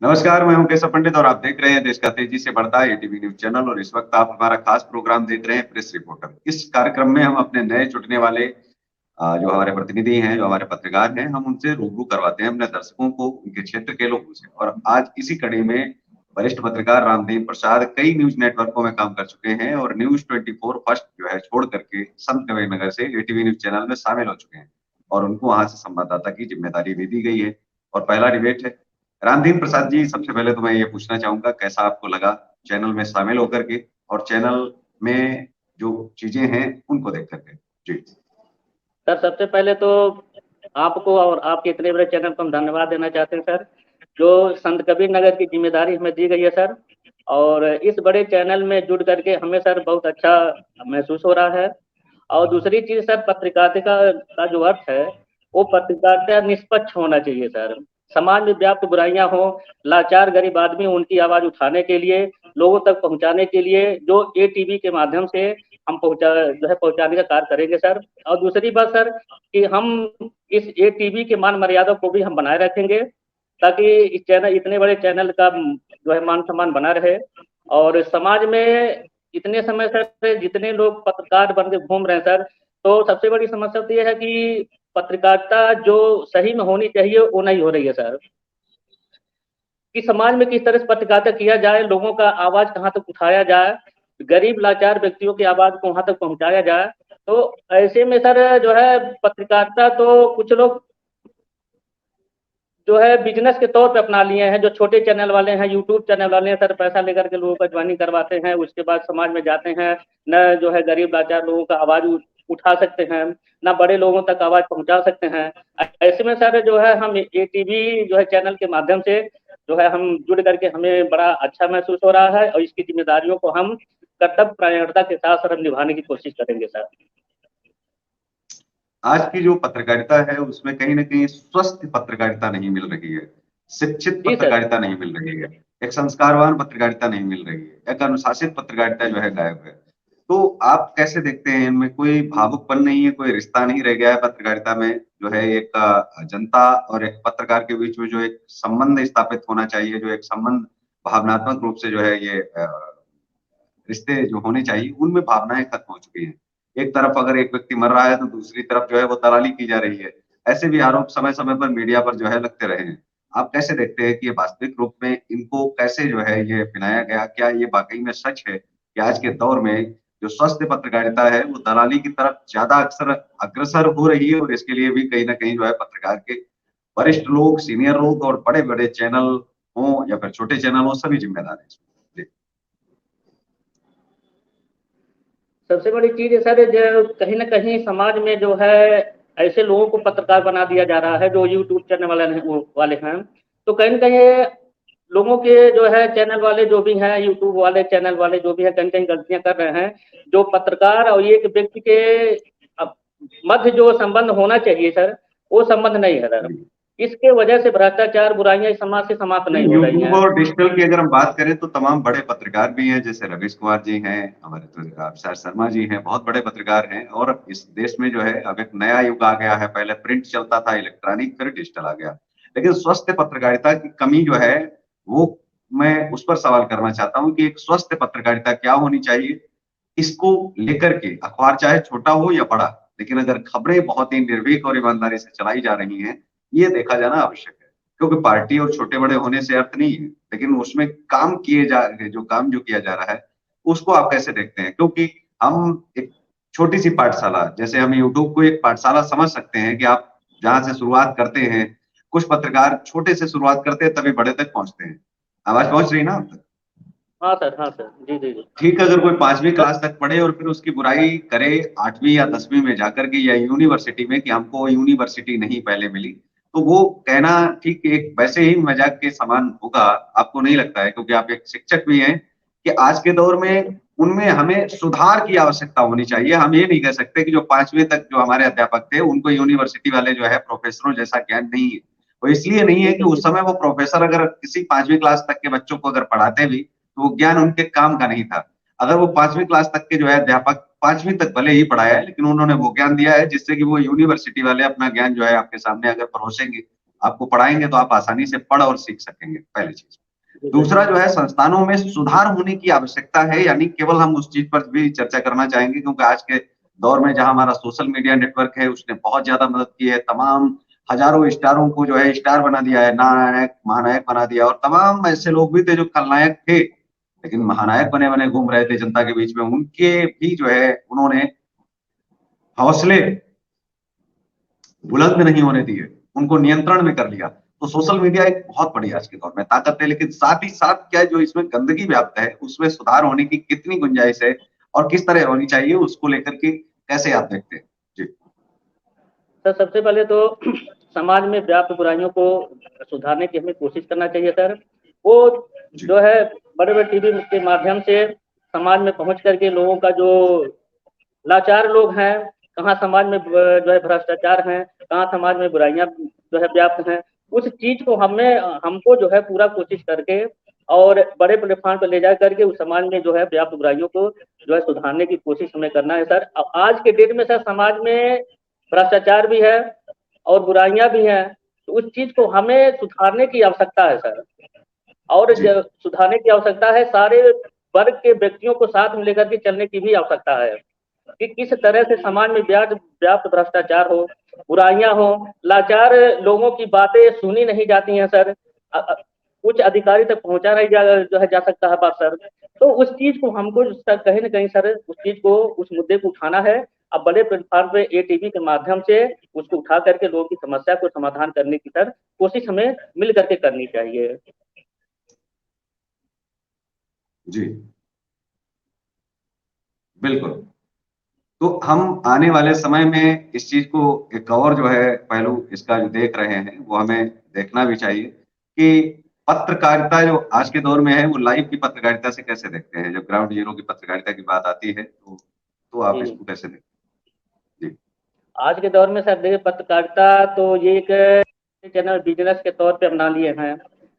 नमस्कार, मैं हूं केशव पंडित और आप देख रहे हैं देश का तेजी से बढ़ता एटीवी न्यूज चैनल। और इस वक्त आप हमारा खास प्रोग्राम देख रहे हैं प्रेस रिपोर्टर। इस कार्यक्रम में हम अपने नए जुड़ने वाले जो हमारे प्रतिनिधि हैं, जो हमारे पत्रकार हैं, हम उनसे रूबरू करवाते हैं अपने दर्शकों को उनके क्षेत्र के लोगों से। और आज इसी कड़ी में वरिष्ठ पत्रकार रामदेव प्रसाद कई न्यूज नेटवर्कों में काम कर चुके हैं और न्यूज 24 फर्स्ट जो है छोड़ करके संत कबीरनगर से एटीवी न्यूज चैनल में शामिल हो चुके हैं और उनको वहां से संवाददाता की जिम्मेदारी भी दी गई है। और पहला डिबेट है। रामदीन प्रसाद जी, सबसे पहले तो मैं ये पूछना चाहूंगा कैसा आपको लगा चैनल में शामिल होकर के और चैनल में जो चीजें हैं उनको देख करके। जी सर, सबसे पहले तो आपको और आपके इतने बड़े चैनल को हम धन्यवाद देना चाहते हैं सर, जो संत कबीर नगर की जिम्मेदारी हमें दी गई है सर। और इस बड़े चैनल में जुड़ करके हमें सर बहुत अच्छा महसूस हो रहा है। और दूसरी चीज सर, पत्रकारिता का जो अर्थ है वो पत्रकारिता निष्पक्ष होना चाहिए सर। समाज में व्याप्त बुराइयां हो, लाचार गरीब आदमी, उनकी आवाज उठाने के लिए, लोगों तक पहुंचाने के लिए जो एटीवी के माध्यम से हम पहुंचाने का कार्य करेंगे सर। और दूसरी बात सर कि हम इस एटीवी के मान मर्यादा को भी हम बनाए रखेंगे ताकि इस चैनल, इतने बड़े चैनल का जो है मान सम्मान बना रहे। और समाज में इतने समय से जितने लोग पत्रकार बन के घूम रहे हैं सर, तो सबसे बड़ी समस्या तो ये है कि पत्रकारिता जो सही में होनी चाहिए वो नहीं हो रही है सर। कि समाज में किस तरह से पत्रकारिता किया जाए, लोगों का आवाज कहाँ तक उठाया जाए, गरीब लाचार व्यक्तियों की आवाज को वहां तक पहुंचाया जाए। तो ऐसे में सर जो है पत्रकारिता तो कुछ लोग जो है बिजनेस के तौर पे अपना लिए हैं। जो छोटे चैनल वाले हैं, यूट्यूब चैनल वाले हैं सर, पैसा लेकर के लोगों का ज्वाइनिंग करवाते हैं, उसके बाद समाज में जाते हैं, न जो है गरीब लाचार लोगों का आवाज उठा सकते हैं, ना बड़े लोगों तक आवाज पहुंचा सकते हैं। ऐसे में सर जो है हम एटीवी जो है चैनल के माध्यम से जो है हम जुड़ करके हमें बड़ा अच्छा महसूस हो रहा है और इसकी जिम्मेदारियों को हम कर्तव्य परायणता के साथ सर हम निभाने की कोशिश करेंगे सर। आज की जो पत्रकारिता है उसमें कहीं ना कहीं स्वस्थ पत्रकारिता नहीं मिल रही है, शिक्षित जी सर। पत्रकारिता नहीं मिल रही है, एक संस्कारवान पत्रकारिता नहीं मिल रही है, एक अनुशासित पत्रकारिता जो है गायब है। तो आप कैसे देखते हैं, इनमें कोई भावुकपन नहीं है, कोई रिश्ता नहीं रह गया है पत्रकारिता में? जो है एक जनता और एक पत्रकार के बीच में जो एक संबंध स्थापित होना चाहिए, जो एक संबंध भावनात्मक रूप से जो है ये रिश्ते जो होने चाहिए, उनमें भावनाएं खत्म हो चुकी हैं। एक तरफ अगर एक व्यक्ति मर रहा है तो दूसरी तरफ जो है वो दलाली की जा रही है। ऐसे भी आरोप समय समय पर मीडिया पर जो है लगते रहे हैं। आप कैसे देखते हैं कि ये वास्तविक रूप में इनको कैसे जो है ये अपनाया गया? क्या ये वाकई में सच है कि आज के दौर में जो स्वस्थ पत्रकारिता है वो दलाली की तरफ ज्यादा अक्सर अग्रसर हो रही है? और इसके लिए भी कहीं ना कहीं जो है पत्रकार के वरिष्ठ लोग, सीनियर लोग और बड़े बड़े चैनल हो या फिर छोटे चैनल हो, सभी जिम्मेदार हैं इसमें। जी। सबसे बड़ी चीज है सर, जो कहीं ना कहीं समाज में जो है ऐसे लोगों को पत्रकार बना दिया जा रहा है जो यूट्यूब चैनल वाले हैं। तो कहीं ना कहीं लोगों के जो है चैनल वाले जो भी हैं, यूट्यूब वाले चैनल वाले जो भी है, कहीं कहीं गलतियां कर रहे हैं। जो पत्रकार और एक व्यक्ति के मध्य जो संबंध होना चाहिए सर, वो संबंध नहीं है सर। इसके वजह से भ्रष्टाचार, बुराइयां इस समाज से समाप्त नहीं हो रही यूट्यूब हैं। और डिजिटल की अगर हम बात करें तो तमाम बड़े पत्रकार भी हैं, जैसे रवीश कुमार जी हैं, हमारे तो अक्षर शर्मा जी हैं, बहुत बड़े पत्रकार हैं। और इस देश में जो है अब एक नया युग आ गया है। पहले प्रिंट चलता था, इलेक्ट्रॉनिक, फिर डिजिटल आ गया। लेकिन स्वस्थ पत्रकारिता की कमी जो है वो मैं उस पर सवाल करना चाहता हूँ कि एक स्वस्थ पत्रकारिता क्या होनी चाहिए? इसको लेकर के अखबार चाहे छोटा हो या बड़ा, लेकिन अगर खबरें बहुत ही निर्भीक और ईमानदारी से चलाई जा रही हैं, ये देखा जाना आवश्यक है। क्योंकि पार्टी और छोटे बड़े होने से अर्थ नहीं है, लेकिन उसमें काम किए जा जो काम जो किया जा रहा है उसको आप कैसे देखते हैं? क्योंकि हम एक छोटी सी पाठशाला, जैसे हम यूट्यूब को एक पाठशाला समझ सकते हैं कि आप जहां से शुरुआत करते हैं, कुछ पत्रकार छोटे से शुरुआत करते हैं तभी बड़े तक पहुंचते हैं। आवाज पहुंच रही ना आप तक? हाँ सर, हाँ सर, जी जी जी। ठीक, अगर कोई 5वीं क्लास तक पढ़े और फिर उसकी बुराई करे 8वीं या 10वीं में जाकर के या यूनिवर्सिटी में कि हमको यूनिवर्सिटी नहीं पहले मिली, तो वो कहना ठीक एक वैसे ही मजाक के समान होगा। आपको नहीं लगता है? क्योंकि आप एक शिक्षक भी हैं कि आज के दौर में उनमें हमें सुधार की आवश्यकता होनी चाहिए। हम ये नहीं कह सकते कि जो 5वीं तक जो हमारे अध्यापक थे उनको यूनिवर्सिटी वाले जो है प्रोफेसरों जैसा ज्ञान नहीं है। वो इसलिए नहीं है कि उस समय वो प्रोफेसर अगर किसी 5वीं क्लास तक के बच्चों को अगर पढ़ाते भी तो वो ज्ञान उनके काम का नहीं था। अगर वो 5वीं क्लास तक के जो है अध्यापक 5वीं तक भले ही पढ़ाया है, लेकिन उन्होंने वो ज्ञान दिया है जिससे कि वो यूनिवर्सिटी वाले अपना ज्ञान जो है आपके सामने अगर परोसेंगे आपको पढ़ाएंगे तो आप आसानी से पढ़ और सीख सकेंगे, पहली चीज। जी सर। दूसरा जो है, संस्थानों में सुधार होने की आवश्यकता है, यानी केवल हम उस चीज पर भी चर्चा करना चाहेंगे, क्योंकि आज के दौर में जहां हमारा सोशल मीडिया नेटवर्क है, उसने बहुत ज्यादा मदद की है। तमाम हजारों स्टारों को जो है स्टार बना दिया है, नायक महानायक बना दिया, और तमाम ऐसे लोग भी थे जो खलनायक थे लेकिन महानायक बने बने घूम रहे थे जनता के बीच में। उनके भी जो है, उन्होंने हौसले बुलंद नहीं होने दिए, उनको नियंत्रण में कर लिया। तो सोशल मीडिया एक बहुत बड़ी आज के दौर में ताकत है, लेकिन साथ ही साथ क्या जो इसमें गंदगी व्याप्त है, उसमें सुधार होने की कितनी गुंजाइश है और किस तरह होनी चाहिए, उसको लेकर के कैसे आप देखते हैं? जी। सर सबसे पहले तो समाज में व्याप्त बुराइयों को सुधारने की हमें कोशिश करना चाहिए सर। वो जी। जो है बड़े बड़े टीवी के माध्यम से समाज में पहुंच करके लोगों का जो लाचार लोग हैं, कहाँ समाज में जो है भ्रष्टाचार है, कहाँ समाज में बुराइयां जो है व्याप्त हैं, उस चीज को हमें हमको जो है पूरा कोशिश करके और बड़े प्लेटफॉर्म पर ले जा करके उस समाज में जो है व्याप्त बुराइयों को जो है सुधारने की कोशिश हमें करना है सर। अब आज के डेट में सर समाज में भ्रष्टाचार भी है और बुराइयां भी हैं, तो उस चीज को हमें सुधारने की आवश्यकता है सर। और जी। सुधारने की आवश्यकता है, सारे वर्ग के व्यक्तियों को साथ में लेकर के चलने की भी आवश्यकता है कि किस तरह से समाज में व्याप्त भ्रष्टाचार हो, बुराइयां हो, लाचार लोगों की बातें सुनी नहीं जाती हैं सर। उच्च अधिकारी तक पहुंचा नहीं जो है जा सकता है बात सर। तो उस चीज को हमको कहीं ना कहीं सर उस चीज को उस मुद्दे को उठाना है। अब बड़े प्लेटफॉर्म पे एटीवी के माध्यम से उसको उठा करके लोगों की समस्या को समाधान करने की सर कोशिश हमें मिल करके करनी चाहिए। जी बिल्कुल। तो हम आने वाले समय में इस चीज को एक और जो है पहलू इसका जो देख रहे हैं, वो हमें देखना भी चाहिए कि पत्रकारिता जो आज के दौर में है, वो लाइव की पत्रकारिता से कैसे देखते हैं? जब ग्राउंड जीरो की पत्रकारिता की बात आती है, तो आप जी। इसको कैसे देखते हैं? जी। आज के दौर में सर देखिए पत्रकारिता तो ये एक चैनल बिजनेस के तौर पे अपना लिए हैं।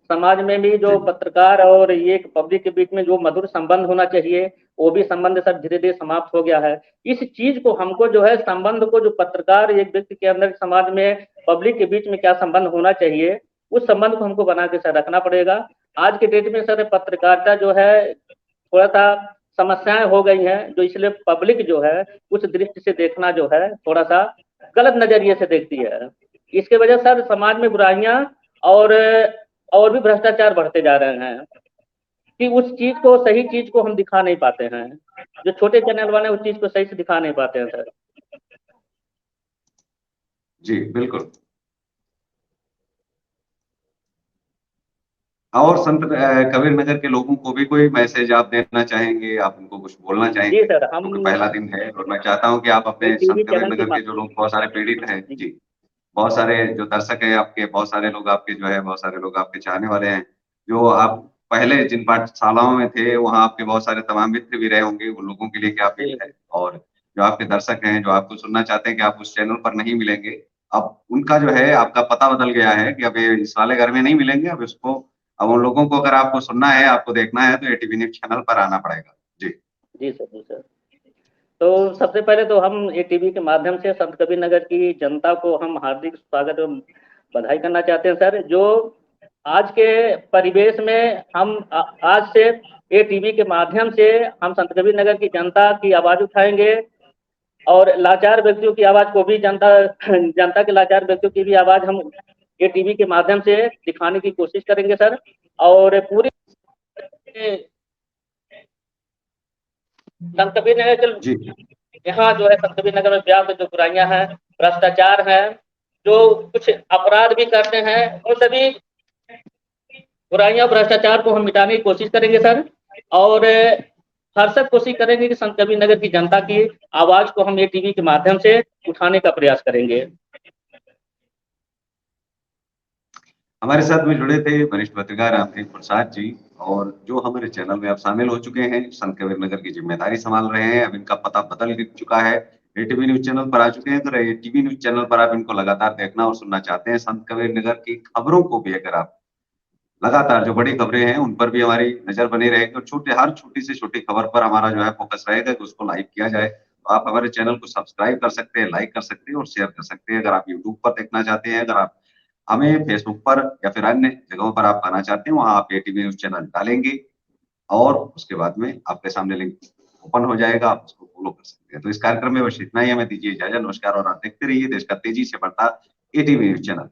समाज में भी जी। जो पत्रकार और ये एक पब्लिक के बीच में जो मधुर संबंध होना चाहिए, वो भी संबंध सर धीरे धीरे समाप्त हो गया है। इस चीज को हमको जो है संबंध को, जो पत्रकार एक व्यक्ति के अंदर समाज में पब्लिक के बीच में क्या संबंध होना चाहिए, उस संबंध को हमको बना के सर रखना पड़ेगा। आज के डेट में सर पत्रकारिता जो है थोड़ा सा समस्याएं हो गई हैं, जो इसलिए पब्लिक जो है उस दृष्टि से देखना जो है थोड़ा सा गलत नजरिए से देखती है। इसके वजह सर समाज में बुराइयां और और भी भ्रष्टाचार बढ़ते जा रहे हैं कि उस चीज को, सही चीज को हम दिखा नहीं पाते हैं। जो छोटे चैनल वाले उस चीज को सही से दिखा नहीं पाते हैं सर। जी बिल्कुल। और संत कबीर नगर के लोगों को भी कोई मैसेज आप देना चाहेंगे? आप उनको कुछ बोलना जी चाहेंगे? सर, हम क्योंकि पहला दिन है और मैं चाहता हूँ कि आप अपने टीवी संत कबीर चैनल के नगर के जो लोग बहुत सारे पीड़ित हैं, जी जी, बहुत सारे जो दर्शक हैं आपके, बहुत सारे लोग आपके जो है, बहुत सारे लोग आपके चाहने वाले हैं, जो आप पहले जिन पाठशालाओं में थे, वहाँ आपके बहुत सारे तमाम मित्र भी रहे होंगे, उन लोगों के लिए क्या अपील जी है? और जो आपके दर्शक हैं, जो आपको सुनना चाहते हैं कि आप उस चैनल पर नहीं मिलेंगे, अब उनका जो है आपका पता बदल गया है कि अब ये इस वाले घर में नहीं मिलेंगे, अब उन लोगों को अगर आपको सुनना है, आपको देखना है, तो एटीवी न्यूज़ चैनल पर आना पड़ेगा। जी। जी सर, जी सर। तो सबसे पहले तो हम एटीवी के माध्यम से संत कबीर नगर की जनता को हम हार्दिक स्वागत एवं बधाई करना चाहते हैं सर। जो आज के परिवेश में हम आज से एटीवी के माध्यम से हम संत कबीर नगर की जनता की आवाज उठाएंगे और लाचार व्यक्तियों की आवाज को भी, जनता जनता के लाचार व्यक्तियों की भी आवाज हम एटीवी के माध्यम से दिखाने की कोशिश करेंगे सर। और पूरी संत कबीर नगर जी। यहाँ जो है संत कबीर नगर में व्याप्त जो बुराइयां हैं, भ्रष्टाचार है, जो कुछ अपराध भी करते हैं, उन सभी बुराइयां भ्रष्टाचार को हम मिटाने की कोशिश करेंगे सर। और भरसक कोशिश करेंगे कि संत कबीर नगर की जनता की आवाज को हम ये टीवी के माध्यम से उठाने का प्रयास करेंगे। हमारे साथ में जुड़े थे वरिष्ठ पत्रकार रामदेव प्रसाद जी, और जो हमारे चैनल में अब शामिल हो चुके हैं, संत कबीर नगर की जिम्मेदारी संभाल रहे हैं। अब इनका पता बदल भी चुका है, एटीवी न्यूज चैनल पर आ चुके हैं। तो एटीवी न्यूज चैनल पर आप इनको लगातार देखना और सुनना चाहते हैं, संत कबीर नगर की खबरों को भी अगर आप लगातार, जो बड़ी खबरें हैं उन पर भी हमारी नजर बनी रहेगी, और हर छोटी से छोटी खबर पर हमारा जो है फोकस रहेगा कि उसको लाइव किया जाए। तो आप हमारे चैनल को सब्सक्राइब कर सकते हैं, लाइक कर सकते हैं और शेयर कर सकते हैं। अगर आप यूट्यूब पर देखना चाहते हैं, अगर आप हमें फेसबुक पर या फिर अन्य जगहों पर आप आना चाहते हैं, वहां आप एटीवी न्यूज चैनल डालेंगे और उसके बाद में आपके सामने लिंक ओपन हो जाएगा, आप उसको फॉलो कर सकते हैं। तो इस कार्यक्रम में बस इतना ही, हमें दीजिए इजाजत, नमस्कार। और आप देखते रहिए देश का तेजी से बढ़ता एटीवी न्यूज चैनल।